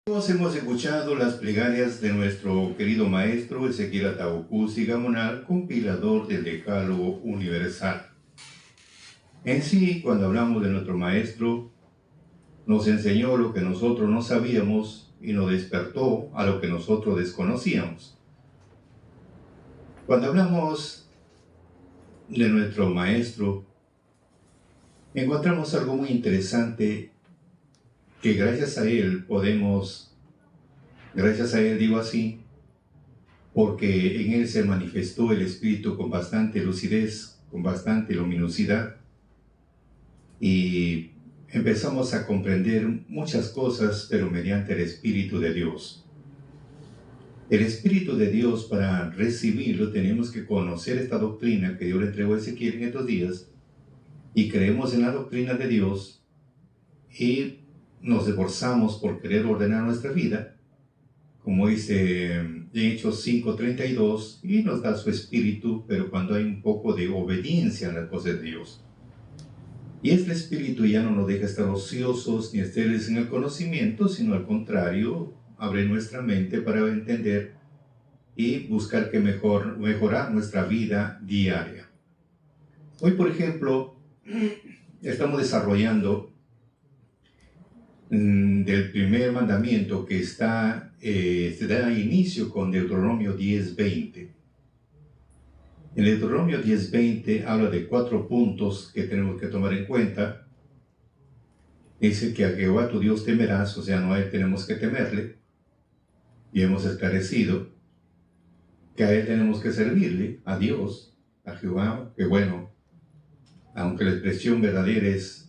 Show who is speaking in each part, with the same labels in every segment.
Speaker 1: Todos hemos escuchado las plegarias de nuestro querido maestro Ezequiel Atahualpa Gamonal, compilador del Decálogo Universal. En sí, cuando hablamos de nuestro maestro, nos enseñó lo que nosotros no sabíamos y nos despertó a lo que nosotros desconocíamos. Cuando hablamos de nuestro maestro, encontramos algo muy interesante que gracias a él digo así, porque en él se manifestó el Espíritu con bastante lucidez, con bastante luminosidad, y empezamos a comprender muchas cosas, pero mediante el Espíritu de Dios. El Espíritu de Dios, para recibirlo, tenemos que conocer esta doctrina que Dios le entregó a Ezequiel en estos días, y creemos en la doctrina de Dios, y nos esforzamos por querer ordenar nuestra vida, como dice en Hechos 5:32, y nos da su espíritu, pero cuando hay un poco de obediencia a las cosas de Dios. Y este espíritu ya no nos deja estar ociosos ni estériles en el conocimiento, sino al contrario, abre nuestra mente para entender y buscar mejorar nuestra vida diaria. Hoy, por ejemplo, estamos desarrollando del primer mandamiento que se da inicio con Deuteronomio 10:20. En Deuteronomio 10:20 habla de 4 puntos que tenemos que tomar en cuenta. Dice que a Jehová tu Dios temerás, o sea, no a él tenemos que temerle, y hemos esclarecido que a él tenemos que servirle, a Dios, a Jehová, que bueno, aunque la expresión verdadera es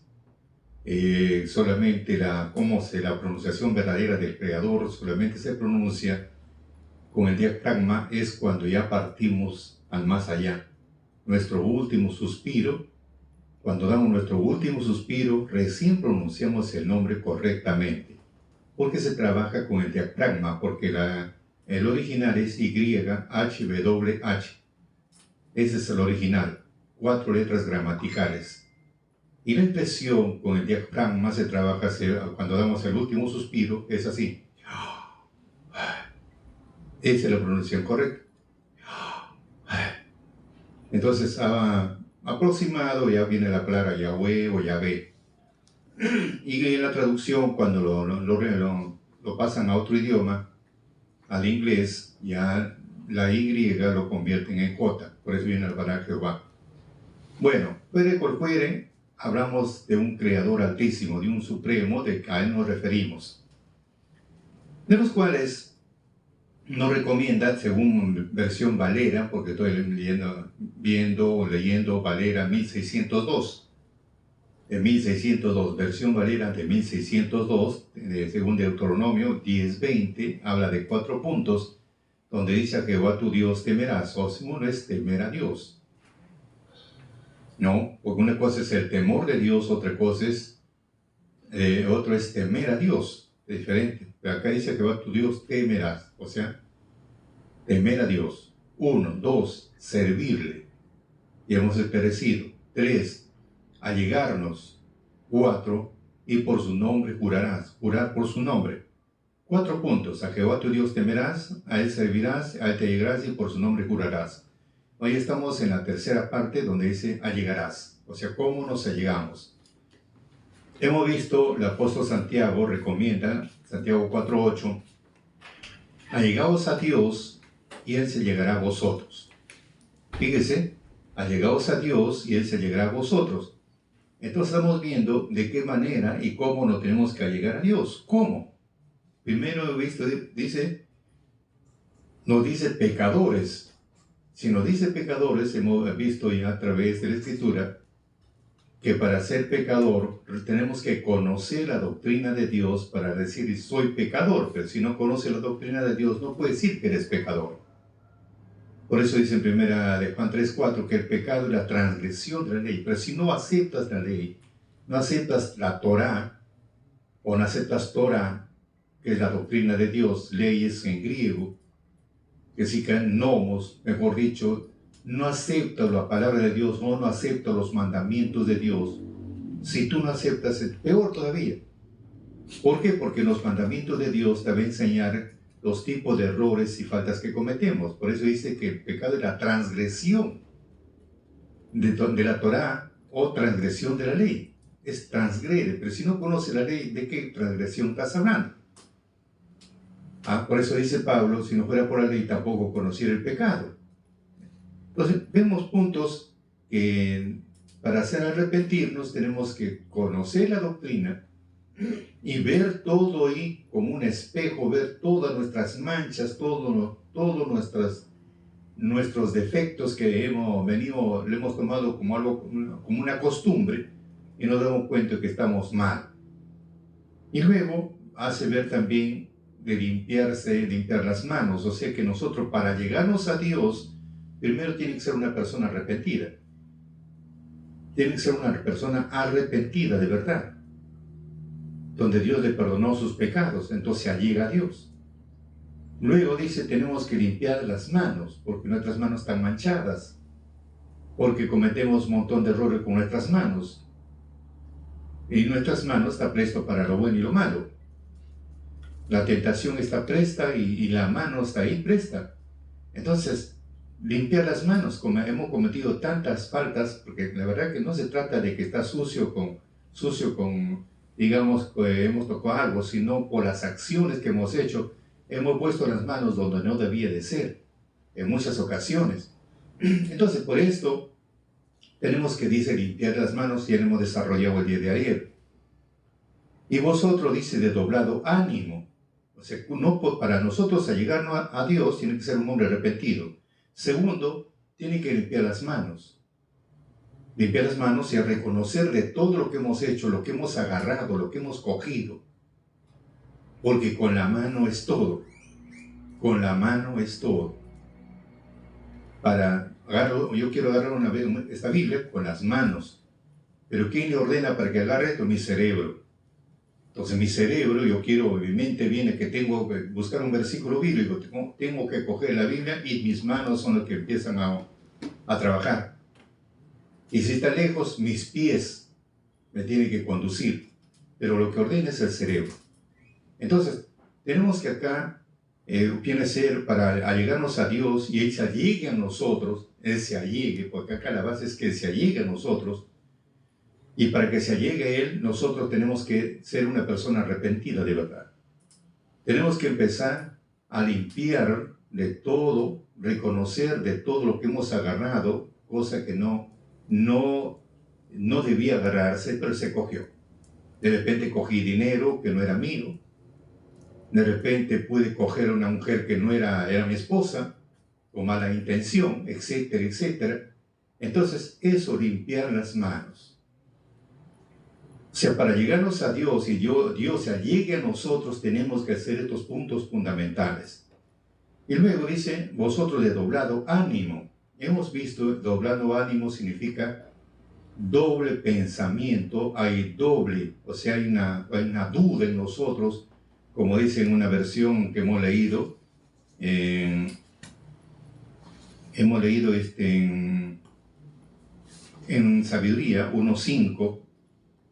Speaker 1: solamente la pronunciación verdadera del Creador solamente se pronuncia con el diafragma, es cuando ya partimos al más allá. Nuestro último suspiro, cuando damos nuestro último suspiro, recién pronunciamos el nombre correctamente, porque se trabaja con el diafragma, porque el original es YHWH. Ese es el original, 4 letras gramaticales. Y la expresión con el diafragma se trabaja cuando damos el último suspiro, es así. Esa es la pronunciación correcta. Entonces, aproximado ya viene la palabra Yahweh o Yahvé. Y en la traducción, cuando lo pasan a otro idioma, al inglés, ya la Y lo convierten en J. Por eso viene la palabra Jehová. Bueno, puede por fuere, hablamos de un creador altísimo, de un supremo, de que a él nos referimos, de los cuales nos recomienda, según versión Valera, porque estoy leyendo Valera 1602, versión Valera de 1602, según Deuteronomio 10:20, habla de 4 puntos, donde dice a Jehová tu Dios temerás, o si no es temer a Dios. No, porque una cosa es el temor de Dios, otro es temer a Dios, es diferente. Pero acá dice que va tu Dios temerás, o sea, temer a Dios. 1, 2, servirle, y hemos perecido. 3, allegarnos. 4, y por su nombre jurarás, jurar por su nombre. 4 puntos, a Jehová tu Dios temerás, a él servirás, a él te allegarás y por su nombre jurarás. Hoy estamos en la tercera parte donde dice allegarás, o sea, ¿cómo nos allegamos? Hemos visto, el apóstol Santiago recomienda, Santiago 4:8, allegaos a Dios y él se llegará a vosotros. Fíjese, allegaos a Dios y él se llegará a vosotros. Entonces estamos viendo de qué manera y cómo nos tenemos que allegar a Dios. ¿Cómo? Primero he visto, nos dice pecadores. Si nos dice pecadores, hemos visto ya a través de la Escritura que para ser pecador tenemos que conocer la doctrina de Dios para decir soy pecador, pero si no conoces la doctrina de Dios no puedes decir que eres pecador. Por eso dice en primera de Juan 3:4 que el pecado es la transgresión de la ley, pero si no aceptas la ley, no aceptas la Torah, o no aceptas Torah, que es la doctrina de Dios, leyes en griego, que si nomos, mejor dicho, no aceptas la palabra de Dios, o no aceptas los mandamientos de Dios. Si tú no aceptas, es peor todavía. ¿Por qué? Porque en los mandamientos de Dios te va a enseñar los tipos de errores y faltas que cometemos. Por eso dice que el pecado es la transgresión de la Torá o transgresión de la ley. Es transgrede, pero si no conoce la ley, ¿de qué transgresión estás hablando? Por eso dice Pablo, si no fuera por la ley tampoco conociera el pecado. Entonces vemos puntos que para hacer arrepentirnos tenemos que conocer la doctrina y ver todo ahí como un espejo, ver todas nuestras manchas, todos nuestros defectos que le hemos tomado como algo, como una costumbre, y nos damos cuenta que estamos mal. Y luego hace ver también de limpiar las manos, o sea que nosotros para llegarnos a Dios, primero tiene que ser una persona arrepentida. Tiene que ser una persona arrepentida de verdad, donde Dios le perdonó sus pecados, entonces se allega a Dios. Luego dice, tenemos que limpiar las manos, porque nuestras manos están manchadas, porque cometemos un montón de errores con nuestras manos. Y nuestras manos están prestas para lo bueno y lo malo. La tentación está presta y la mano está ahí presta. Entonces, limpiar las manos, como hemos cometido tantas faltas, porque la verdad que no se trata de que está sucio con digamos, hemos tocado algo, sino por las acciones que hemos hecho, hemos puesto las manos donde no debía de ser, en muchas ocasiones. Entonces, por esto, tenemos que, dice, limpiar las manos, y hemos desarrollado el día de ayer. Y vosotros, dice, de doblado ánimo. O sea, para nosotros allegarnos a Dios, tiene que ser un hombre arrepentido. Segundo, tiene que limpiar las manos. Limpiar las manos y reconocer de todo lo que hemos hecho, lo que hemos agarrado, lo que hemos cogido. Porque con la mano es todo. Con la mano es todo. Yo quiero agarrar esta Biblia con las manos. Pero ¿quién le ordena para que agarre esto? Mi cerebro. Entonces mi cerebro, mi mente viene que tengo que buscar un versículo bíblico, tengo que coger la Biblia y mis manos son las que empiezan a trabajar. Y si está lejos, mis pies me tienen que conducir. Pero lo que ordena es el cerebro. Entonces, tenemos que acá, viene a ser para allegarnos a Dios y Él se allegue a nosotros, Él se allegue, porque acá la base es que Él se allegue a nosotros. Y para que se allegue a Él, nosotros tenemos que ser una persona arrepentida de verdad. Tenemos que empezar a limpiar de todo, reconocer de todo lo que hemos agarrado, cosa que no debía agarrarse, pero se cogió. De repente cogí dinero que no era mío. De repente pude coger a una mujer que no era mi esposa, con mala intención, etcétera, etcétera. Entonces, eso, limpiar las manos. O sea, para llegarnos a Dios y Dios se allegue a nosotros, tenemos que hacer estos puntos fundamentales. Y luego dice, vosotros de doblado ánimo. Hemos visto, doblado ánimo significa doble pensamiento, hay doble, o sea, hay una duda en nosotros, como dice en una versión que hemos leído en Sabiduría 1:5,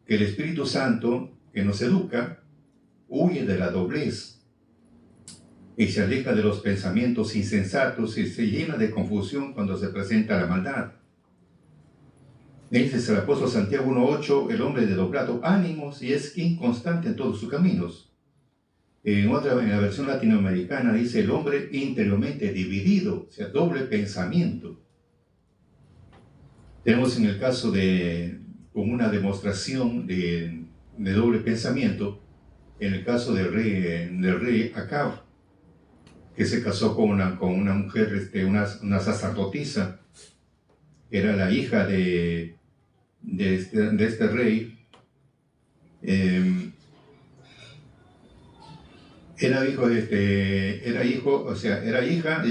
Speaker 1: que el Espíritu Santo que nos educa huye de la doblez y se aleja de los pensamientos insensatos y se llena de confusión cuando se presenta la maldad. Dice el apóstol Santiago 1:8, el hombre de doblado ánimos y es inconstante en todos sus caminos. En la versión latinoamericana dice el hombre interiormente dividido, o sea, doble pensamiento. Tenemos en el caso como una demostración de doble pensamiento, en el caso del rey Acab, que se casó con una mujer, una sacerdotisa, que era la hija de este rey. Era hija de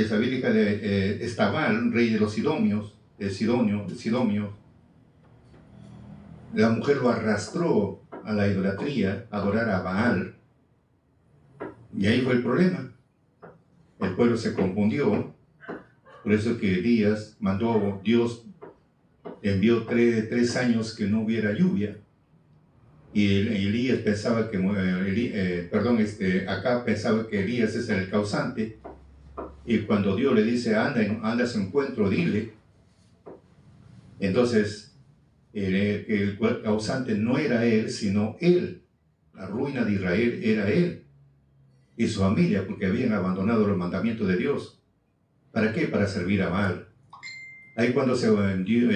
Speaker 1: Isabel, hija de Estabal, rey de los Sidonios. La mujer lo arrastró a la idolatría, a adorar a Baal. Y ahí fue el problema. El pueblo se confundió. Por eso que Dios envió 3 años que no hubiera lluvia. Y Elías pensaba que, acá pensaba que Elías es el causante. Y cuando Dios le dice, anda a su encuentro, dile. Entonces, el causante no era él, sino él. La ruina de Israel era él y su familia, porque habían abandonado los mandamientos de Dios. ¿Para qué? Para servir a Baal. Ahí cuando se vendió,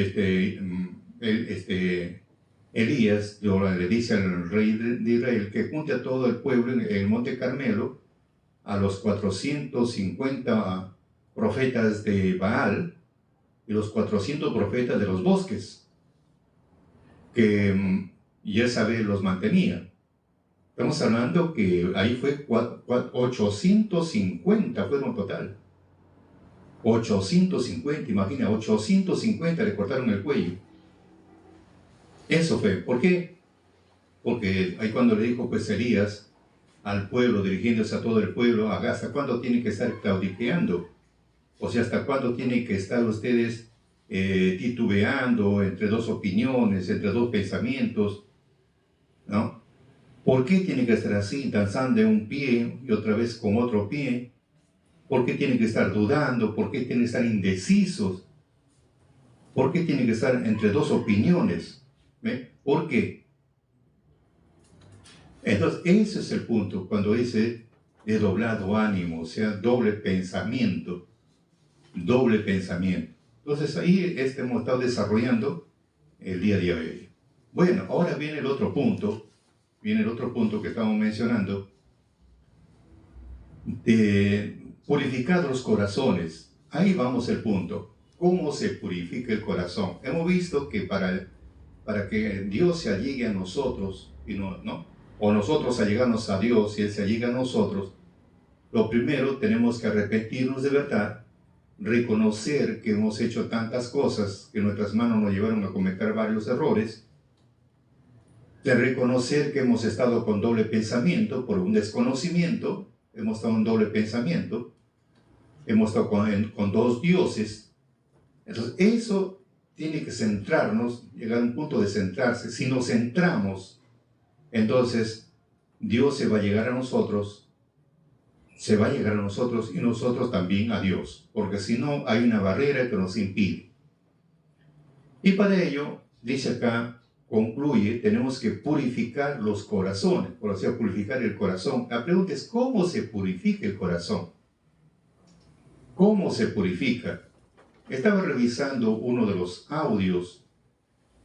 Speaker 1: Elías le dice al rey de Israel que junte a todo el pueblo en el monte Carmelo, a los 450 profetas de Baal y los 400 profetas de los bosques, que Jezabel los mantenía. Estamos hablando que ahí fue 850 fueron total. 850, imagina, 850 le cortaron el cuello. Eso fue. ¿Por qué? Porque ahí cuando le dijo pues Elías al pueblo, dirigiéndose a todo el pueblo, ¿hasta cuándo tienen que estar claudiqueando? O sea, ¿hasta cuándo tienen que estar ustedes titubeando entre dos opiniones, entre dos pensamientos? ¿No? ¿Por qué tienen que estar así, danzando de un pie y otra vez con otro pie? ¿Por qué tienen que estar dudando? ¿Por qué tienen que estar indecisos? ¿Por qué tienen que estar entre dos opiniones? ¿Ve? ¿Por qué? Entonces, ese es el punto, cuando dice de doblado ánimo, o sea, doble pensamiento. Doble pensamiento. Entonces, ahí hemos estado desarrollando el día de hoy. Bueno, ahora viene el otro punto que estamos mencionando, de purificar los corazones. Ahí vamos al punto. ¿Cómo se purifica el corazón? Hemos visto que para que Dios se allegue a nosotros, o nosotros allegarnos a Dios y Él se allega a nosotros, lo primero tenemos que arrepentirnos de verdad, reconocer que hemos hecho tantas cosas, que nuestras manos nos llevaron a cometer varios errores, de reconocer que hemos estado con doble pensamiento por un desconocimiento, hemos estado en doble pensamiento, hemos estado con dos dioses. Entonces eso tiene que centrarnos, llegar a un punto de centrarse. Si nos centramos, entonces Dios se va a llegar a nosotros y nosotros también a Dios, porque si no hay una barrera que nos impide. Y para ello, dice acá, concluye, tenemos que purificar los corazones, o sea, purificar el corazón. La pregunta es, ¿cómo se purifica el corazón? ¿Cómo se purifica? Estaba revisando uno de los audios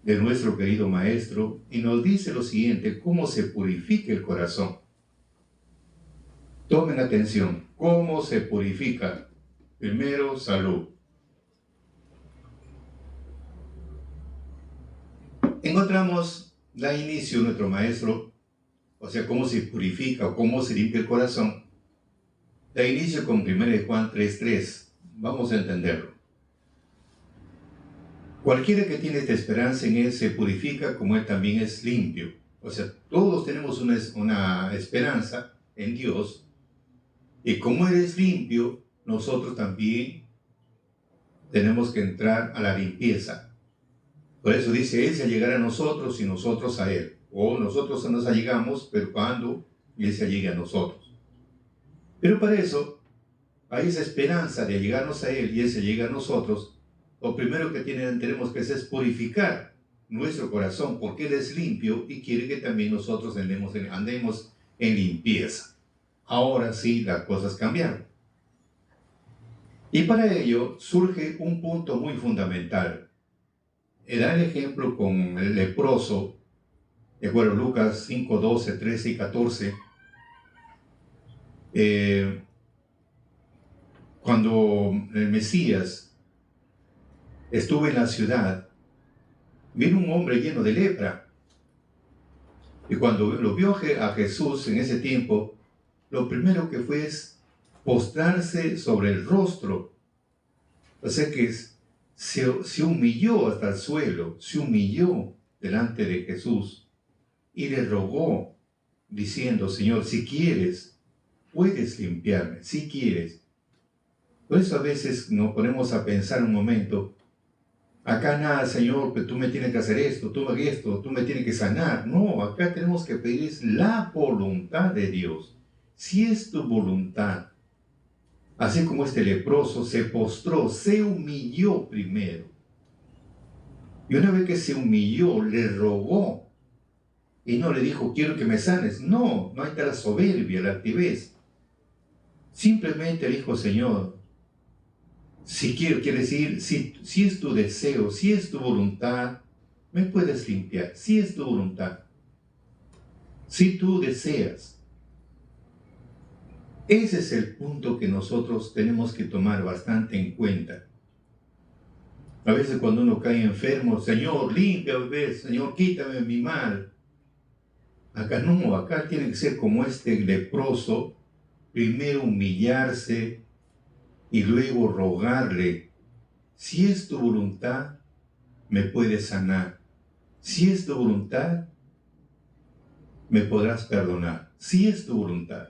Speaker 1: de nuestro querido maestro y nos dice lo siguiente, ¿cómo se purifica el corazón? Tomen atención, ¿cómo se purifica? Primero, salud. Encontramos, da inicio nuestro maestro, o sea, cómo se purifica o cómo se limpia el corazón. Da inicio con 1 Juan 3:3. Vamos a entenderlo. Cualquiera que tiene esta esperanza en Él se purifica como Él también es limpio. O sea, todos tenemos una esperanza en Dios. Y como Él es limpio, nosotros también tenemos que entrar a la limpieza. Por eso dice, Él se allegará a nosotros y nosotros a Él. O nosotros nos allegamos, pero cuando Él se allegue a nosotros. Pero para eso, hay esa esperanza de allegarnos a Él y Él se llega a nosotros. Lo primero que tenemos que hacer es purificar nuestro corazón, porque Él es limpio y quiere que también nosotros andemos en limpieza. Ahora sí, las cosas cambiaron. Y para ello surge un punto muy fundamental. Da el ejemplo con el leproso, de acuerdo a Lucas 5, 12, 13 y 14. Cuando el Mesías estuvo en la ciudad, vino un hombre lleno de lepra. Y cuando lo vio a Jesús en ese tiempo, lo primero que fue es postrarse sobre el rostro. O sea que se humilló hasta el suelo, se humilló delante de Jesús y le rogó, diciendo, Señor, si quieres, puedes limpiarme, si quieres. Por eso a veces nos ponemos a pensar un momento, Acá nada, Señor, que tú me tienes que hacer esto, tú me tienes que sanar. No, acá tenemos que pedir la voluntad de Dios. Si es tu voluntad, así como este leproso se postró, se humilló primero. Y una vez que se humilló, le rogó. Y no le dijo, quiero que me sanes. No, no hay tal soberbia, la altivez. Simplemente le dijo, Señor, si quiero, quiere decir, si es tu deseo, si es tu voluntad, me puedes limpiar. Si es tu voluntad, si tú deseas. Ese es el punto que nosotros tenemos que tomar bastante en cuenta. A veces cuando uno cae enfermo, Señor, límpiame, Señor, quítame mi mal. Acá no, acá tiene que ser como este leproso, primero humillarse y luego rogarle. Si es tu voluntad, me puedes sanar. Si es tu voluntad, me podrás perdonar. Si es tu voluntad.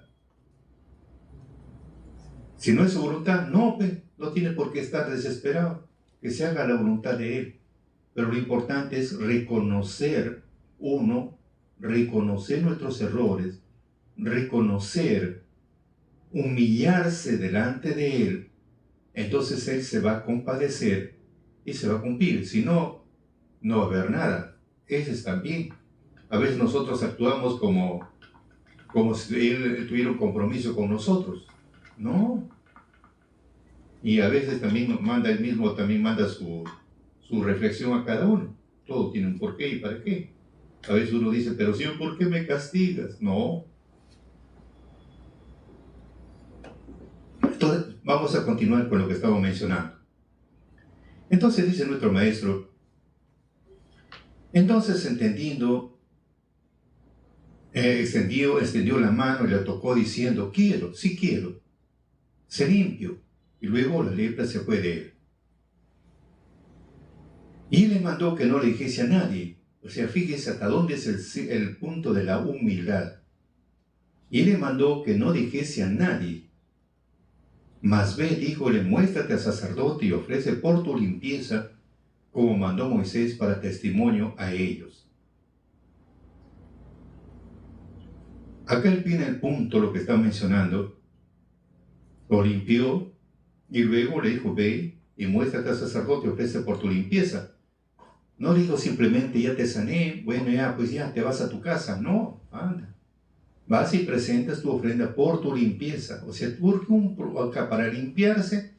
Speaker 1: Si no es su voluntad, no tiene por qué estar desesperado. Que se haga la voluntad de Él. Pero lo importante es reconocer reconocer nuestros errores, reconocer, humillarse delante de Él. Entonces Él se va a compadecer y se va a cumplir. Si no, no va a haber nada. Ese es también. A veces nosotros actuamos como si Él tuviera un compromiso con nosotros. No. Y a veces también Él mismo también manda su reflexión a cada uno. Todo tiene un porqué y para qué. A veces uno dice, pero Señor, ¿por qué me castigas? No. Entonces, vamos a continuar con lo que estaba mencionando. Entonces dice nuestro maestro, entonces entendiendo, extendió la mano y le tocó diciendo, quiero, sí quiero, sé limpio. Y luego la lepra se fue de él. Y él le mandó que no le dijese a nadie. O sea, fíjese hasta dónde es el punto de la humildad. Y él le mandó que no dijese a nadie. Mas ve, díjole, muéstrate al sacerdote y ofrece por tu limpieza, como mandó Moisés para testimonio a ellos. Acá él viene el punto, lo que está mencionando. Lo limpió y luego le dijo, ve y muéstrate al sacerdote y ofrece por tu limpieza. No le dijo simplemente, ya te sané, bueno, ya, pues ya te vas a tu casa. No, anda. Vas y presentas tu ofrenda por tu limpieza. O sea, porque acá para limpiarse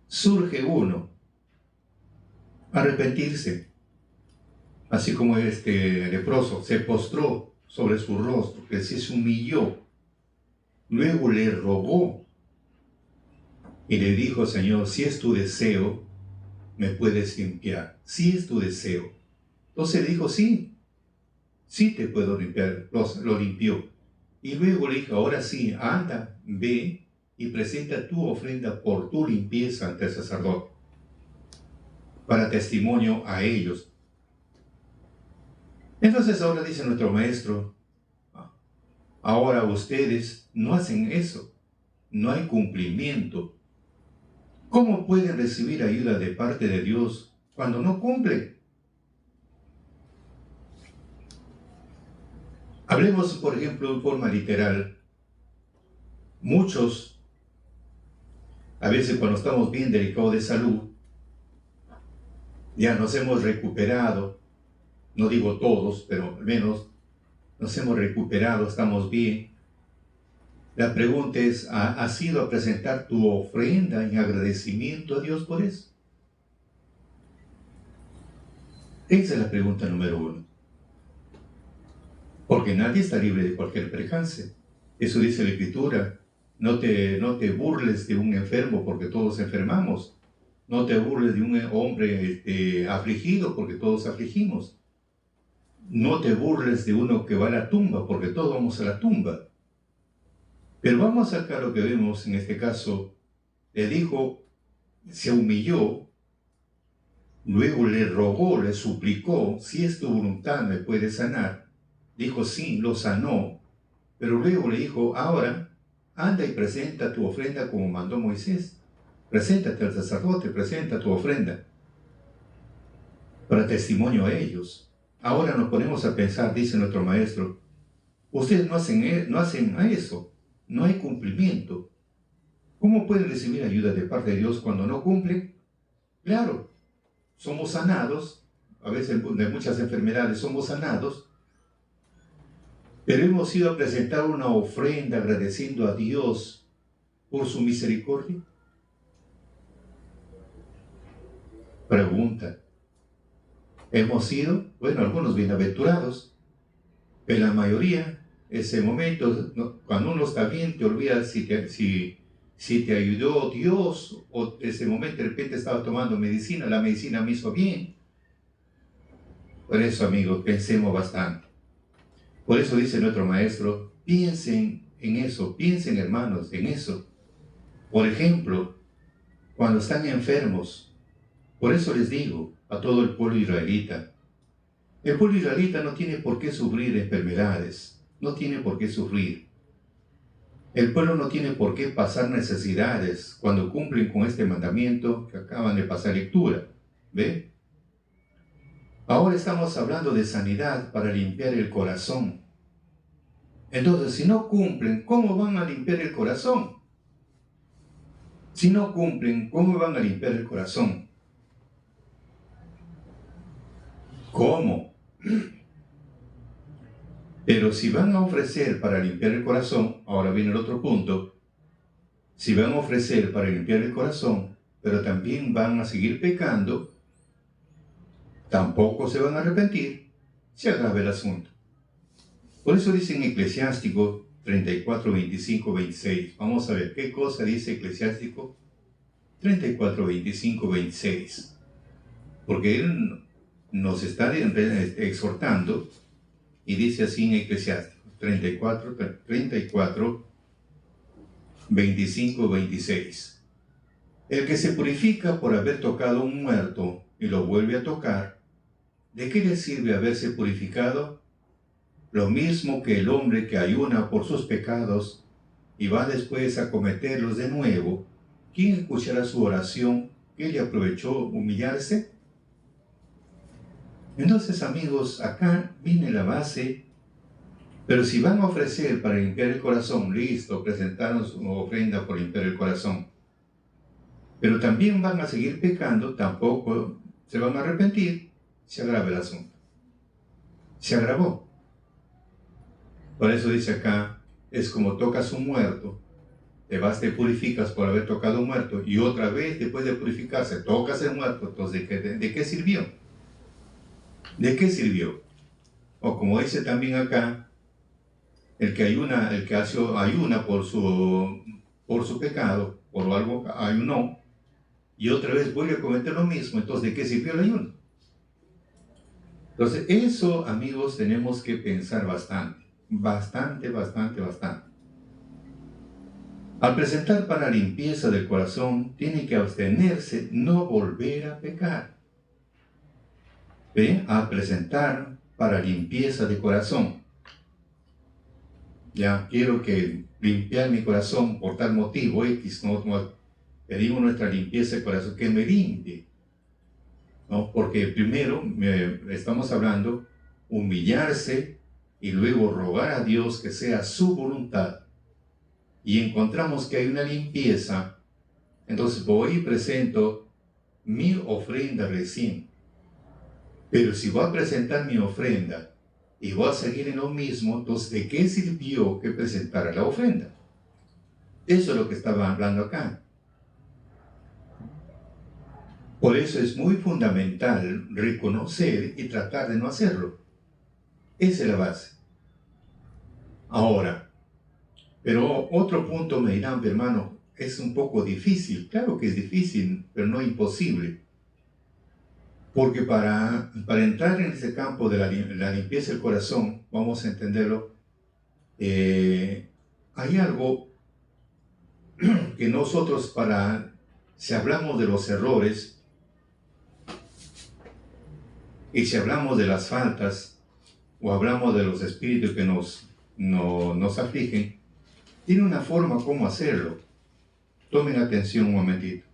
Speaker 1: surge uno, arrepentirse. Así como este leproso se postró sobre su rostro, que se humilló. Luego le rogó y le dijo, Señor, si es tu deseo, me puedes limpiar. Si es tu deseo. Entonces le dijo, sí te puedo limpiar. Lo limpió. Y luego le dijo, ahora sí, anda, ve y presenta tu ofrenda por tu limpieza ante el sacerdote, para testimonio a ellos. Entonces ahora dice nuestro maestro, ahora ustedes no hacen eso, no hay cumplimiento. ¿Cómo pueden recibir ayuda de parte de Dios cuando no cumplen? Hablemos, por ejemplo, en forma literal. Muchos, a veces cuando estamos bien delicados de salud, ya nos hemos recuperado, no digo todos, pero al menos nos hemos recuperado, estamos bien. La pregunta es, ¿has ido a presentar tu ofrenda en agradecimiento a Dios por eso? Esa es la pregunta número 1. Porque nadie está libre de cualquier percance. Eso dice la Escritura. No te burles de un enfermo porque todos enfermamos. No te burles de un hombre afligido porque todos afligimos. No te burles de uno que va a la tumba porque todos vamos a la tumba. Pero vamos acá a lo que vemos en este caso. Le dijo, se humilló, luego le rogó, le suplicó, si es tu voluntad me puedes sanar. Dijo sí, lo sanó, pero luego le dijo, ahora anda y presenta tu ofrenda como mandó Moisés. Preséntate al sacerdote, presenta tu ofrenda. para testimonio a ellos. Ahora nos ponemos a pensar, dice nuestro maestro, ustedes no hacen a eso, no hay cumplimiento. ¿Cómo pueden recibir ayuda de parte de Dios cuando no cumplen? Claro, somos sanados, a veces de muchas enfermedades somos sanados, pero hemos ido a presentar una ofrenda agradeciendo a Dios por su misericordia. Pregunta, ¿hemos sido? Bueno, algunos bienaventurados, pero la mayoría, ese momento, cuando uno está bien, te olvidas si te ayudó Dios, o ese momento de repente estaba tomando medicina, la medicina me hizo bien. Por eso, amigos, pensemos bastante. Por eso dice nuestro maestro, piensen en eso, piensen, hermanos, en eso. Por ejemplo, cuando están enfermos, por eso les digo a todo el pueblo israelita, el pueblo israelita no tiene por qué sufrir enfermedades, no tiene por qué sufrir. El pueblo no tiene por qué pasar necesidades cuando cumplen con este mandamiento que acaban de pasar lectura. ¿Ve? Ahora estamos hablando de sanidad para limpiar el corazón. Entonces, si no cumplen, ¿cómo van a limpiar el corazón? Si no cumplen, ¿cómo van a limpiar el corazón? ¿Cómo? Pero si van a ofrecer para limpiar el corazón, ahora viene el otro punto, si van a ofrecer para limpiar el corazón, pero también van a seguir pecando, tampoco se van a arrepentir, se agrava el asunto. Por eso dice en Eclesiástico 34, 25, 26. Vamos a ver qué cosa dice Eclesiástico 34, 25, 26. Porque él nos está exhortando y dice así en Eclesiástico 34, 25, 26. El que se purifica por haber tocado un muerto y lo vuelve a tocar, ¿de qué le sirve haberse purificado? Lo mismo que el hombre que ayuna por sus pecados y va después a cometerlos de nuevo, ¿quién escuchará su oración? ¿Qué le aprovechó humillarse? Entonces, amigos, acá viene la base. Pero si van a ofrecer para limpiar el corazón, listo, presentaron su ofrenda por limpiar el corazón, pero también van a seguir pecando, tampoco se van a arrepentir, se agrava el asunto. Se agravó. Por eso dice acá, es como tocas un muerto, te purificas por haber tocado un muerto, y otra vez después de purificarse, tocas el muerto, entonces ¿de qué sirvió? ¿De qué sirvió? O como dice también acá, el que ayuna por su pecado, por algo ayunó, y otra vez vuelve a cometer lo mismo, entonces ¿de qué sirvió el ayuno? Entonces eso, amigos, tenemos que pensar bastante. Al presentar para limpieza del corazón, tiene que abstenerse, no volver a pecar. ¿Ve? A presentar para limpieza de corazón. Ya quiero que limpiar mi corazón por tal motivo X, ¿no? Pedimos nuestra limpieza de corazón, que me limpie, ¿no? Porque primero estamos hablando humillarse y luego rogar a Dios que sea su voluntad. Y encontramos que hay una limpieza, entonces voy y presento mi ofrenda recién. Pero si voy a presentar mi ofrenda y voy a seguir en lo mismo, entonces ¿de qué sirvió que presentara la ofrenda? Eso es lo que estaba hablando acá. Por eso es muy fundamental reconocer y tratar de no hacerlo. Esa es la base. Ahora, pero otro punto me dirán, hermano, es un poco difícil. Claro que es difícil, pero no imposible. Porque para entrar en ese campo de la limpieza del corazón, vamos a entenderlo, hay algo que nosotros si hablamos de los errores y si hablamos de las faltas o hablamos de los espíritus que nos afligen, tiene una forma cómo hacerlo. Tomen atención un momentito.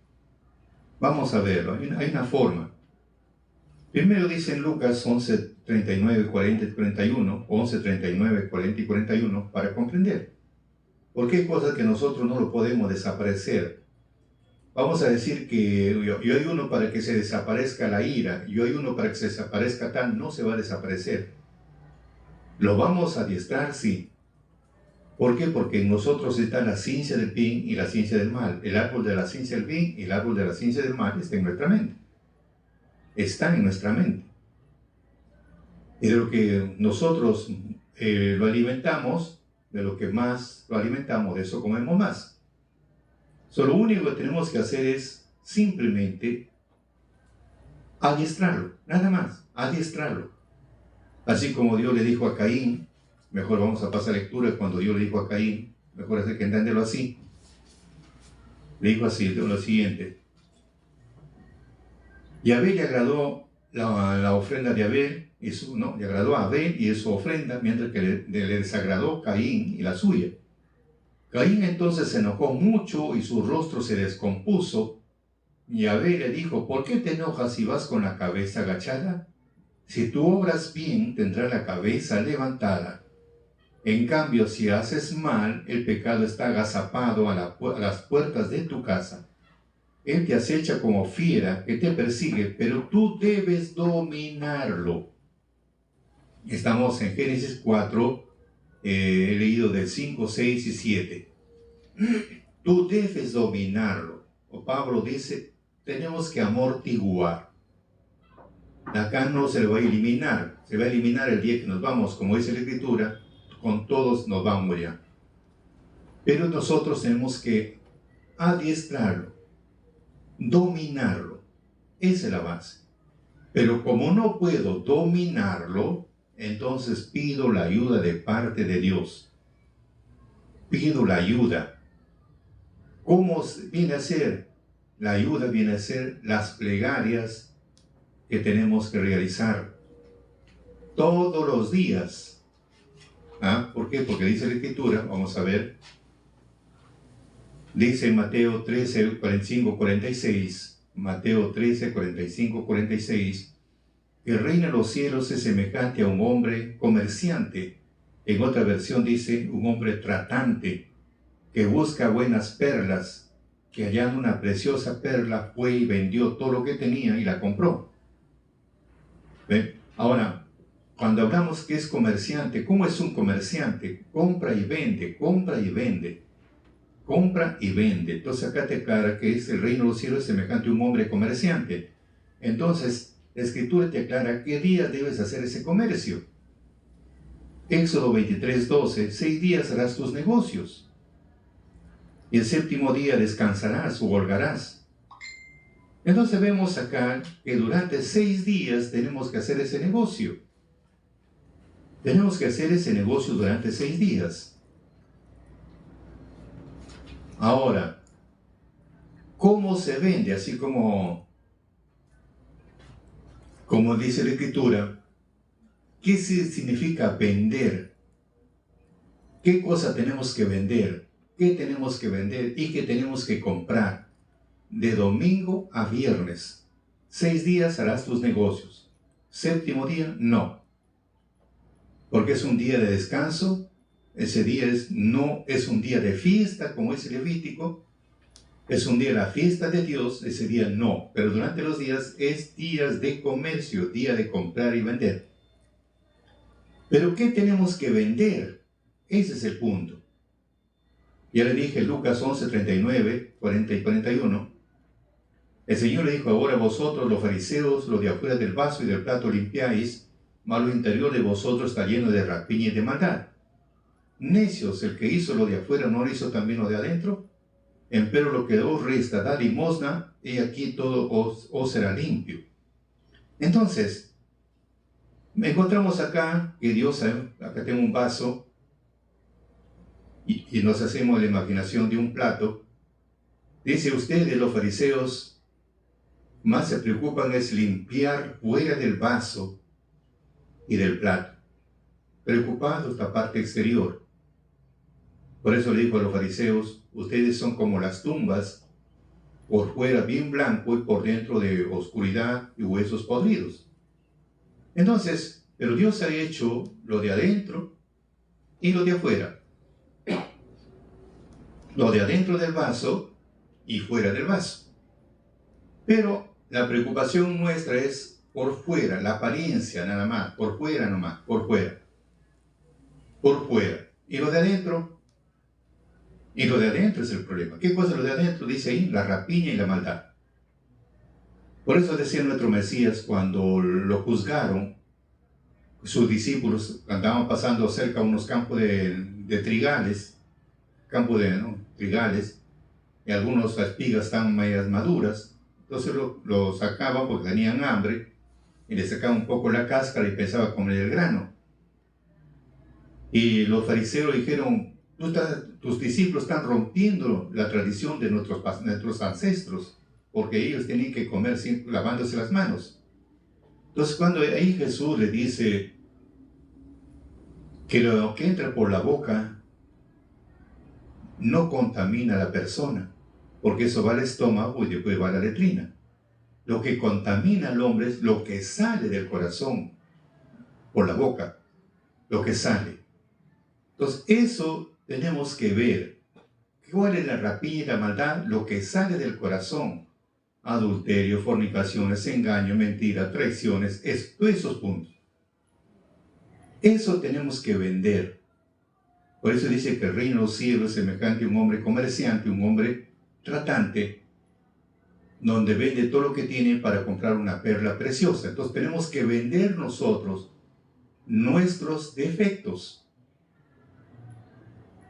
Speaker 1: Vamos a verlo. Hay una forma. Primero dice en Lucas 11, 39, 40 y 41, 11, 39, 40 y 41, para comprender. Porque hay cosas que nosotros no lo podemos desaparecer. Vamos a decir que yo hay uno para que se desaparezca la ira, yo hay uno para que se desaparezca tal, no se va a desaparecer. Lo vamos a adiestrar, sí. ¿Por qué? Porque en nosotros está la ciencia del bien y la ciencia del mal. El árbol de la ciencia del bien y el árbol de la ciencia del mal está en nuestra mente. Están en nuestra mente. Y de lo que nosotros lo alimentamos, de lo que más lo alimentamos, de eso comemos más. Lo único que tenemos que hacer es simplemente adiestrarlo, nada más, adiestrarlo. Así como Dios le dijo a Caín, mejor vamos a pasar lectura cuando Dios le dijo a Caín, mejor hacer que entenderlo así. Le dijo así, lo siguiente. Y a Abel le agradó la ofrenda de Abel, le agradó a Abel y su ofrenda, mientras que le desagradó Caín y la suya. Caín entonces se enojó mucho y su rostro se descompuso. Y Abel le dijo, ¿por qué te enojas si vas con la cabeza agachada? Si tú obras bien, tendrás la cabeza levantada. En cambio, si haces mal, el pecado está agazapado a las puertas de tu casa. Él te acecha como fiera que te persigue, pero tú debes dominarlo. Estamos en Génesis 4, he leído del 5, 6 y 7. Tú debes dominarlo. O Pablo dice, tenemos que amortiguar. Acá no se le va a eliminar, se va a eliminar el día que nos vamos, como dice la Escritura, con todos nos vamos ya. Pero nosotros tenemos que adiestrarlo, dominarlo. Esa es la base. Pero como no puedo dominarlo, entonces pido la ayuda de parte de Dios. Pido la ayuda. ¿Cómo viene a ser? La ayuda viene a ser las plegarias que tenemos que realizar todos los días. ¿Por qué? Porque dice la Escritura, vamos a ver, dice en Mateo 13, 45, 46, Mateo 13, 45, 46, que el reino de los cielos es semejante a un hombre comerciante. En otra versión dice, un hombre tratante, que busca buenas perlas, que hallando una preciosa perla fue y vendió todo lo que tenía y la compró. ¿Ven? Ahora, cuando hablamos que es comerciante, ¿cómo es un comerciante? Compra y vende, compra y vende, compra y vende. Entonces acá te aclara que es el reino de los cielos semejante a un hombre comerciante. Entonces, la Escritura te aclara qué días debes hacer ese comercio. Éxodo 23, 12, 6 días harás tus negocios. Y el séptimo día descansarás o holgarás. Entonces vemos acá que durante 6 días tenemos que hacer ese negocio. Tenemos que hacer ese negocio durante 6 días. Ahora, ¿cómo se vende? Así como dice la Escritura, ¿qué significa vender? ¿Qué cosa tenemos que vender? ¿Qué tenemos que vender y qué tenemos que comprar? De domingo a viernes. 6 días harás tus negocios. Séptimo día, no. Porque es un día de descanso. Ese día no es un día de fiesta, como es el Levítico. Es un día de la fiesta de Dios. Ese día no. Pero durante los días es días de comercio, día de comprar y vender. Pero ¿qué tenemos que vender? Ese es el punto. Ya le dije Lucas 11, 39, 40 y 41. El Señor le dijo, ahora vosotros los fariseos, lo de afuera del vaso y del plato limpiáis, mas lo interior de vosotros está lleno de rapiña y de maldad. Necios, el que hizo lo de afuera, ¿no lo hizo también lo de adentro? Empero lo que os resta, da limosna, y aquí todo os será limpio. Entonces, encontramos acá que Dios, acá tengo un vaso, y nos hacemos la imaginación de un plato. Dice, ustedes los fariseos más se preocupan es limpiar fuera del vaso y del plato, preocupados la parte exterior. Por eso le dijo a los fariseos, ustedes son como las tumbas, por fuera bien blanco y por dentro de oscuridad y huesos podridos. Entonces, pero Dios ha hecho lo de adentro y lo de afuera. Lo de adentro del vaso y fuera del vaso. Pero la preocupación nuestra es por fuera, la apariencia nada más, por fuera nomás, por fuera. Por fuera. ¿Y lo de adentro? Y lo de adentro es el problema. ¿Qué cosa es lo de adentro? Dice ahí, la rapiña y la maldad. Por eso decía nuestro Mesías, cuando lo juzgaron, sus discípulos andaban pasando cerca a unos campos de trigales, trigales, y algunas espigas estaban medias maduras. Entonces lo sacaban porque tenían hambre, y le sacaban un poco la cáscara y pensaba comer el grano. Y los fariseos dijeron, tus discípulos están rompiendo la tradición de nuestros ancestros, porque ellos tienen que comer lavándose las manos. Entonces cuando ahí Jesús le dice que lo que entra por la boca no contamina a la persona, porque eso va al estómago y después va a la letrina. Lo que contamina al hombre es lo que sale del corazón por la boca, lo que sale. Entonces eso tenemos que ver. ¿Cuál es la rapiña y la maldad? Lo que sale del corazón. Adulterio, fornicaciones, engaño, mentira, traiciones, todos esos puntos. Eso tenemos que vender. Por eso dice que el reino de los cielos es semejante a un hombre comerciante, un hombre tratante, donde vende todo lo que tiene para comprar una perla preciosa. Entonces tenemos que vender nosotros nuestros defectos.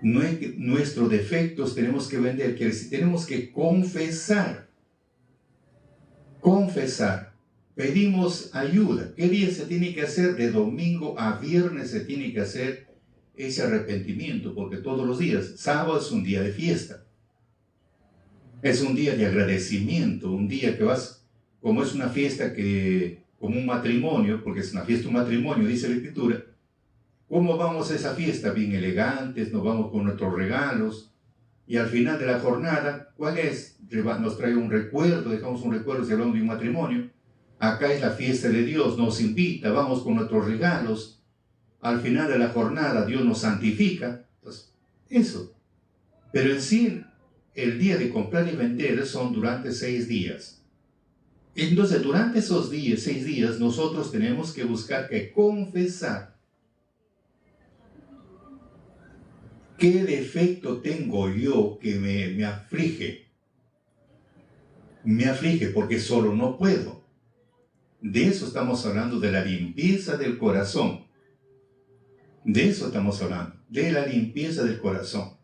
Speaker 1: Nuestros defectos tenemos que vender, quiere decir, tenemos que confesar. Confesar. Pedimos ayuda. ¿Qué día se tiene que hacer? De domingo a viernes se tiene que hacer ese arrepentimiento, porque todos los días, sábado es un día de fiesta. Es un día de agradecimiento, un día que vas, como es una fiesta como un matrimonio, porque es una fiesta, un matrimonio, dice la Escritura. ¿Cómo vamos a esa fiesta? Bien elegantes, nos vamos con nuestros regalos, y al final de la jornada, ¿cuál es? Nos trae un recuerdo, dejamos un recuerdo si hablamos de un matrimonio. Acá es la fiesta de Dios, nos invita, vamos con nuestros regalos. Al final de la jornada, Dios nos santifica. Entonces, eso. Pero en sí, el día de comprar y vender son durante 6 días. Entonces, durante esos 6 días, nosotros tenemos que buscar que confesar. ¿Qué defecto tengo yo que me aflige? Me aflige porque solo no puedo. De eso estamos hablando, de la limpieza del corazón. De eso estamos hablando, de la limpieza del corazón.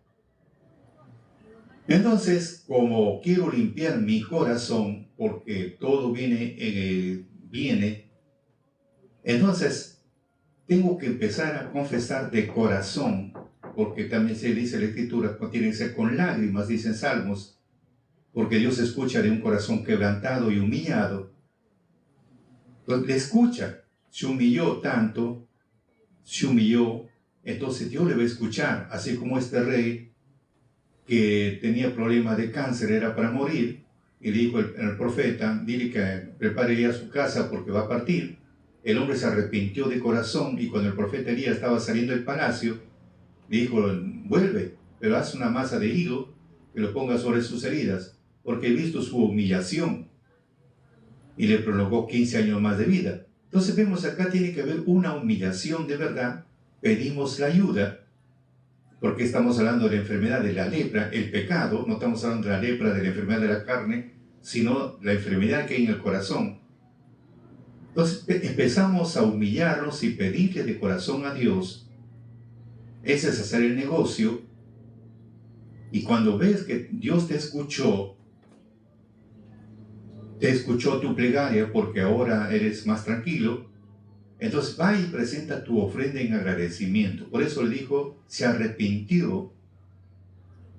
Speaker 1: Entonces, como quiero limpiar mi corazón, porque todo viene, entonces tengo que empezar a confesar de corazón, porque también se dice en la Escritura, tiene que ser con lágrimas, dicen Salmos, porque Dios escucha de un corazón quebrantado y humillado. Entonces, le escucha, se humilló tanto, entonces Dios le va a escuchar, así como este rey que tenía problemas de cáncer, era para morir, y le dijo el profeta, dile que prepare ya su casa porque va a partir. El hombre se arrepintió de corazón, y cuando el profeta Elías estaba saliendo del palacio, le dijo, vuelve, pero haz una masa de higo que lo ponga sobre sus heridas, porque he visto su humillación. Y le prolongó 15 años más de vida. Entonces vemos acá tiene que haber una humillación de verdad. Pedimos la ayuda, porque estamos hablando de la enfermedad de la lepra, el pecado. No estamos hablando de la lepra, de la enfermedad de la carne, sino la enfermedad que hay en el corazón. Entonces empezamos a humillarnos y pedirle de corazón a Dios. Ese es hacer el negocio. Y cuando ves que Dios te escuchó tu plegaria, porque ahora eres más tranquilo, entonces va y presenta tu ofrenda en agradecimiento. Por eso le dijo, se arrepintió.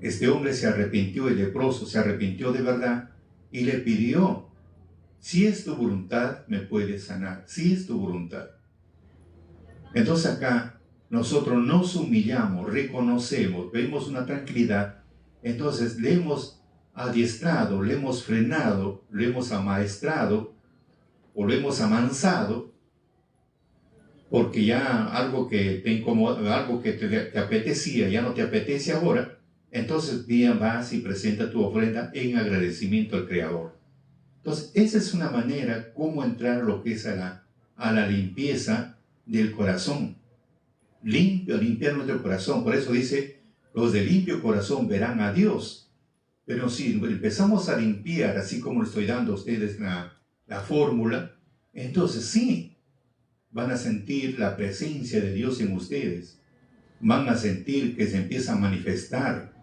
Speaker 1: Este hombre se arrepintió, el leproso se arrepintió de verdad y le pidió, si es tu voluntad, me puedes sanar, si es tu voluntad. Entonces acá nosotros nos humillamos, reconocemos, vemos una tranquilidad, entonces le hemos adiestrado, le hemos frenado, le hemos amaestrado o le hemos amansado porque ya algo que te incomoda, algo que te apetecía, ya no te apetece ahora, entonces bien vas y presenta tu ofrenda en agradecimiento al Creador. Entonces, esa es una manera como entrar lo que es a la limpieza del corazón. Limpiar nuestro corazón. Por eso dice, los de limpio corazón verán a Dios. Pero si empezamos a limpiar, así como le estoy dando a ustedes la fórmula, entonces sí, van a sentir la presencia de Dios en ustedes. Van a sentir que se empieza a manifestar.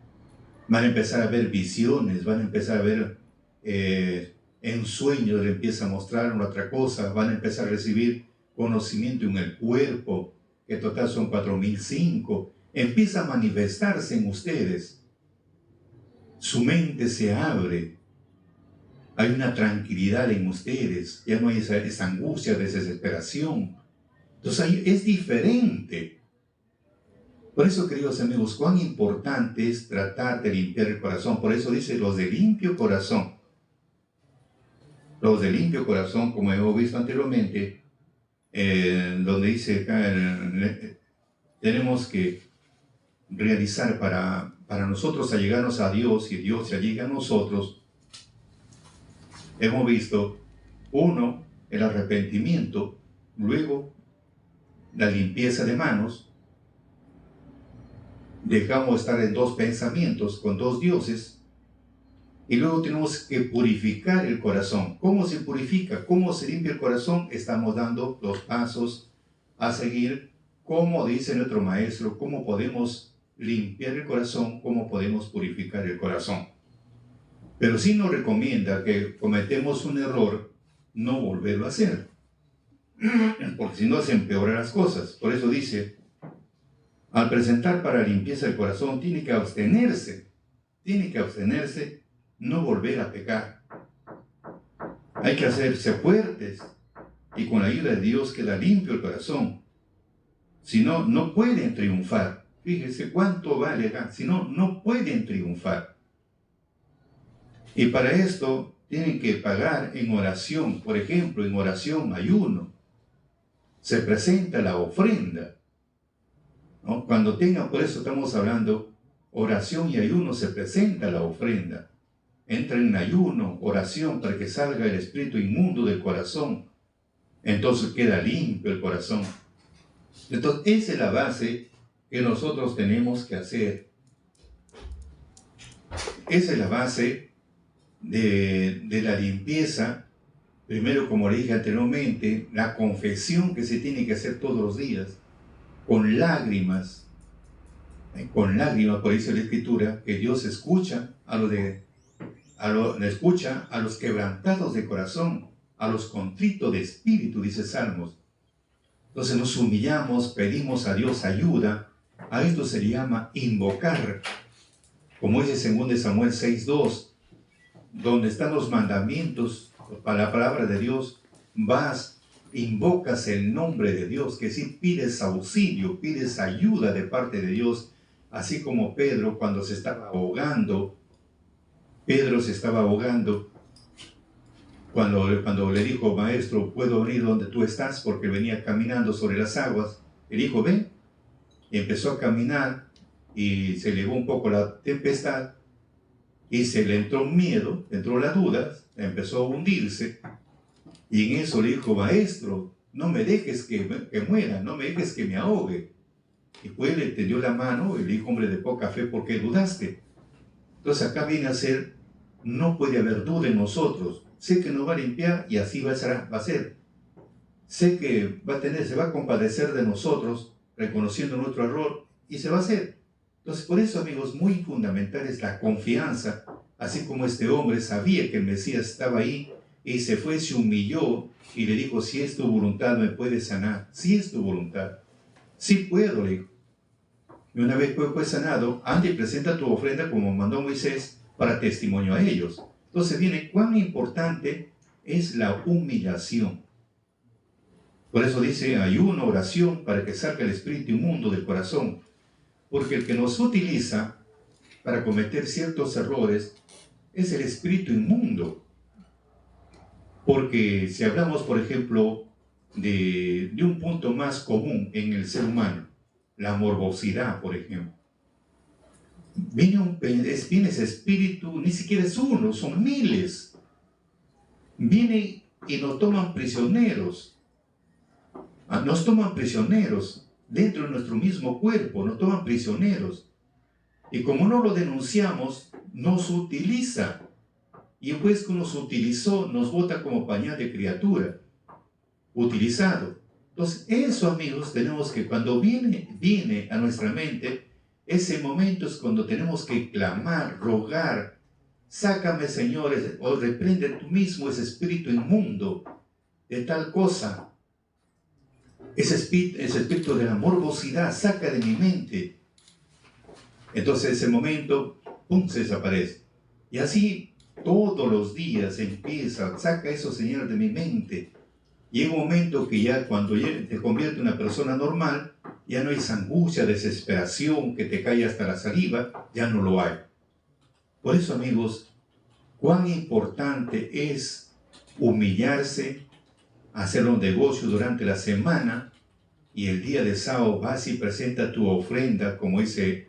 Speaker 1: Van a empezar a ver visiones, van a empezar a ver en sueños, le empieza a mostrar una otra cosa, van a empezar a recibir conocimiento en el cuerpo, que total son 4005. Empieza a manifestarse en ustedes. Su mente se abre. Hay una tranquilidad en ustedes. Ya no hay esa angustia, desesperación. Entonces ahí es diferente. Por eso, queridos amigos, cuán importante es tratar de limpiar el corazón. Por eso dice los de limpio corazón. Los de limpio corazón, como hemos visto anteriormente, donde dice acá, tenemos que realizar para nosotros allegarnos a Dios y Dios se allega a nosotros. Hemos visto, uno, el arrepentimiento, luego la limpieza de manos. Dejamos estar en dos pensamientos, con dos dioses, y luego tenemos que purificar el corazón. ¿Cómo se purifica? ¿Cómo se limpia el corazón? Estamos dando los pasos a seguir, como dice nuestro maestro, cómo podemos limpiar el corazón, cómo podemos purificar el corazón. Pero sí nos recomienda que cometemos un error, no volverlo a hacer, porque si no se empeoran las cosas. Por eso dice, al presentar para limpieza el corazón, tiene que abstenerse, no volver a pecar. Hay que hacerse fuertes y con la ayuda de Dios queda limpio el corazón. Si no, no pueden triunfar. Fíjese cuánto vale acá. Si no, no pueden triunfar. Y para esto tienen que pagar en oración. Por ejemplo, en oración, ayuno. Se presenta la ofrenda, ¿no? Cuando tengan, por eso estamos hablando, oración y ayuno, se presenta la ofrenda. Entra en ayuno, oración, para que salga el espíritu inmundo del corazón. Entonces queda limpio el corazón. Entonces, esa es la base que nosotros tenemos que hacer. Esa es la base de la limpieza. Primero, como le dije anteriormente, la confesión que se tiene que hacer todos los días, con lágrimas, por eso la Escritura, que Dios escucha escucha a los quebrantados de corazón, a los contritos de espíritu, dice Salmos. Entonces nos humillamos, pedimos a Dios ayuda. A esto se le llama invocar. Como dice 2 Samuel 6:2, donde están los mandamientos, para la palabra de Dios, vas, invocas el nombre de Dios, que si pides auxilio, pides ayuda de parte de Dios, así como Pedro cuando se estaba ahogando. Pedro se estaba ahogando cuando le dijo, maestro, ¿puedo venir donde tú estás? Porque venía caminando sobre las aguas. Él dijo, ven. Y empezó a caminar y se elevó un poco la tempestad y se le entró miedo, entró la duda, empezó a hundirse. Y en eso le dijo, maestro, no me dejes que muera, no me dejes que me ahogue. Y pues le tendió la mano y le dijo, hombre de poca fe, ¿por qué dudaste? Entonces acá viene a ser, no puede haber duda en nosotros. Sé que nos va a limpiar y así va a ser. Sé que se va a compadecer de nosotros, reconociendo nuestro error, y se va a hacer. Entonces, por eso, amigos, muy fundamental es la confianza, así como este hombre sabía que el Mesías estaba ahí, y se fue, se humilló, y le dijo, si es tu voluntad, me puedes sanar. Si es tu voluntad. Sí puedo, le dijo. Y una vez fue sanado, anda y presenta tu ofrenda como mandó Moisés para testimonio a ellos. Entonces viene cuán importante es la humillación. Por eso dice ayuno, oración, para que salga el espíritu inmundo del corazón. Porque el que nos utiliza para cometer ciertos errores es el espíritu inmundo. Porque si hablamos, por ejemplo, de un punto más común en el ser humano, la morbosidad, por ejemplo. Viene ese espíritu, ni siquiera es uno, son miles. Viene y nos toman prisioneros. Nos toman prisioneros dentro de nuestro mismo cuerpo, nos toman prisioneros. Y como no lo denunciamos, nos utiliza. Y después que nos utilizó, nos bota como pañal de criatura, utilizado. Entonces, eso, amigos, tenemos que, cuando viene a nuestra mente, ese momento es cuando tenemos que clamar, rogar, sácame, Señor, o reprende tú mismo ese espíritu inmundo de tal cosa, ese espíritu de la morbosidad, saca de mi mente. Entonces, ese momento, ¡pum!, se desaparece. Y así, todos los días empieza, saca eso, Señor, de mi mente. Llega un momento que ya cuando te convierte en una persona normal, ya no hay esa angustia, desesperación que te cae hasta la saliva, ya no lo hay. Por eso, amigos, cuán importante es humillarse, hacer un negocio durante la semana y el día de sábado vas y presenta tu ofrenda, como dicen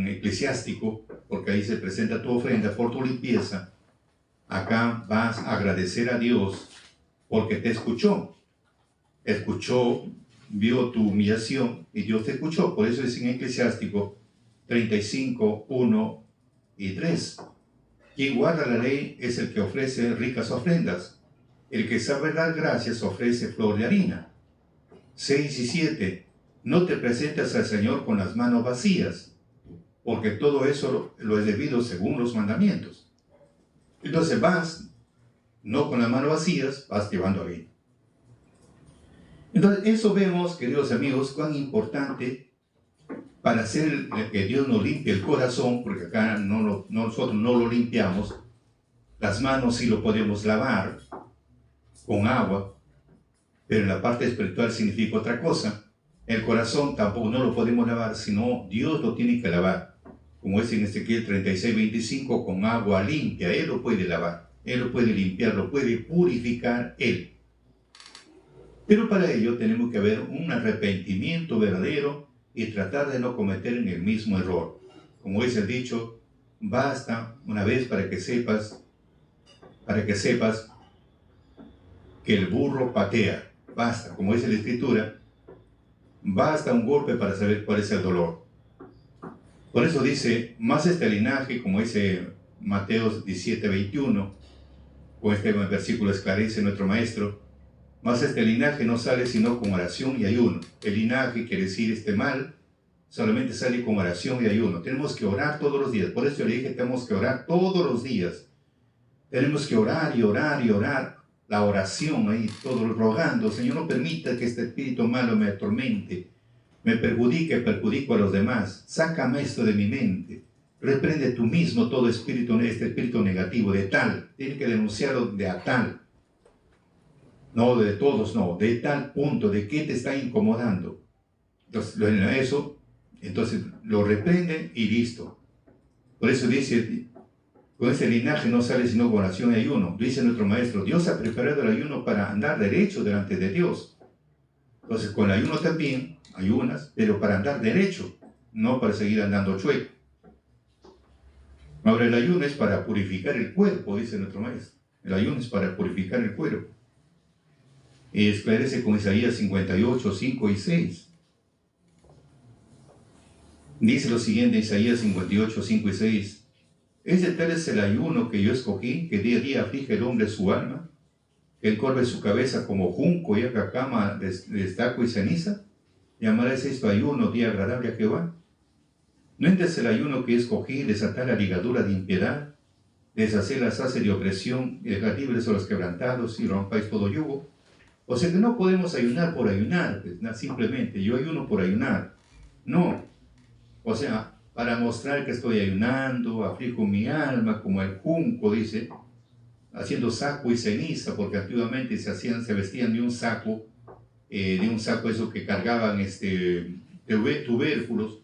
Speaker 1: eclesiástico, porque ahí se presenta tu ofrenda por tu limpieza. Acá vas a agradecer a Dios porque te escuchó, vio tu humillación y Dios te escuchó. Por eso es en Eclesiástico 35, 1 y 3. Quien guarda la ley es el que ofrece ricas ofrendas. El que sabe dar gracias ofrece flor de harina. 6 y 7. No te presentes al Señor con las manos vacías, porque todo eso lo es debido según los mandamientos. Entonces vas, no con las manos vacías, vas llevando harina. Entonces, eso vemos, queridos amigos, cuán importante para hacer que Dios nos limpie el corazón, porque acá nosotros no lo limpiamos. Las manos sí lo podemos lavar con agua, pero en la parte espiritual significa otra cosa. El corazón tampoco no lo podemos lavar, sino Dios lo tiene que lavar. Como es en Ezequiel 36, 25, con agua limpia, Él lo puede lavar, Él lo puede limpiar, lo puede purificar Él. Pero para ello tenemos que haber un arrepentimiento verdadero y tratar de no cometer en el mismo error. Como dice el dicho, basta una vez para que sepas que el burro patea. Basta, como dice la Escritura, basta un golpe para saber cuál es el dolor. Por eso dice, más este linaje, como dice Mateo 17, 21, con este versículo esclarece nuestro maestro, más este linaje no sale sino con oración y ayuno. El linaje quiere decir este mal, solamente sale con oración y ayuno. Tenemos que orar todos los días. Por eso yo le dije, tenemos que orar todos los días. Tenemos que orar y orar y orar. La oración ahí, todo rogando, Señor, no permita que este espíritu malo me atormente, me perjudico a los demás. Sácame esto de mi mente. Reprende tú mismo todo este espíritu negativo, de tal. Tiene que denunciarlo de a tal. No de todos, no, de tal punto, de qué te está incomodando. Entonces lo reprende y listo. Por eso dice, con ese linaje no sale sino con oración y ayuno. Dice nuestro maestro, Dios ha preparado el ayuno para andar derecho delante de Dios. Entonces con el ayuno también, ayunas, pero para andar derecho, no para seguir andando chueco. Ahora el ayuno es para purificar el cuerpo, dice nuestro maestro. El ayuno es para purificar el cuerpo. Y esclarece con Isaías 58, 5 y 6. Dice lo siguiente, Isaías 58, 5 y 6. Ese tal es el ayuno que yo escogí, que día a día aflige el hombre su alma, que él corve su cabeza como junco y haga cama de estaco y ceniza. ¿Llamarás esto ayuno, día agradable a Jehová? ¿No es el ayuno que escogí, desatar la ligadura de impiedad, deshacer las haces de opresión, y dejar libres a los quebrantados y rompáis todo yugo? O sea que no podemos ayunar por ayunar, pues, simplemente yo ayuno por ayunar. No. O sea, para mostrar que estoy ayunando, aflijo mi alma, como el junco, dice, haciendo saco y ceniza, porque antiguamente se vestían de un saco eso que cargaban tubérculos,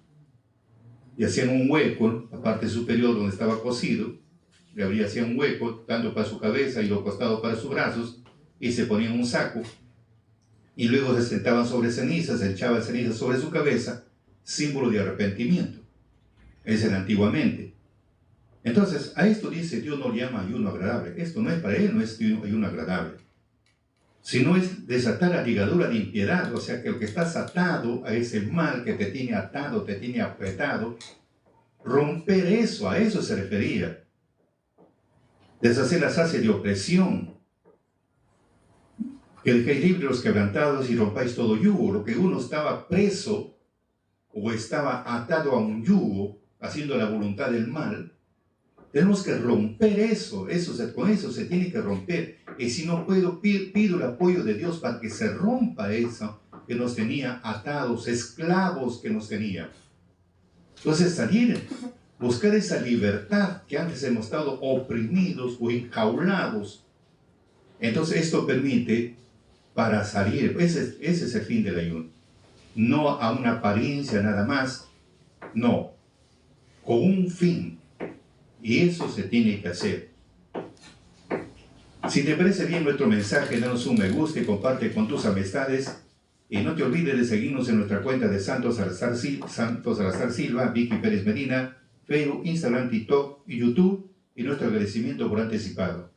Speaker 1: y hacían un hueco, la parte superior donde estaba cosido, hacían un hueco, tanto para su cabeza y los costados para sus brazos, y se ponían un saco y luego se sentaban sobre cenizas, se echaban cenizas sobre su cabeza, símbolo de arrepentimiento. Ese era antiguamente. Entonces, a esto dice, Dios no llama ayuno agradable. Esto no es para él, no es ayuno agradable, sino es desatar la ligadura de impiedad, o sea que el que estás atado a ese mal que te tiene atado, te tiene apretado, romper eso, a eso se refería. Deshacer la sacia de opresión, que dejéis libres los quebrantados y rompáis todo yugo. Lo que uno estaba preso o estaba atado a un yugo, haciendo la voluntad del mal, tenemos que romper eso, con eso se tiene que romper. Y si no puedo, pido el apoyo de Dios para que se rompa eso que nos tenía atados, esclavos que nos tenía. Entonces salir, buscar esa libertad que antes hemos estado oprimidos o enjaulados. Entonces esto permite para salir, ese es el fin del ayuno. No a una apariencia nada más, no, con un fin. Y eso se tiene que hacer. Si te parece bien nuestro mensaje, danos un me gusta y comparte con tus amistades. Y no te olvides de seguirnos en nuestra cuenta de Santos Salazar Silva, Vicky Pérez Medina, Facebook, Instagram, TikTok y YouTube. Y nuestro agradecimiento por anticipado.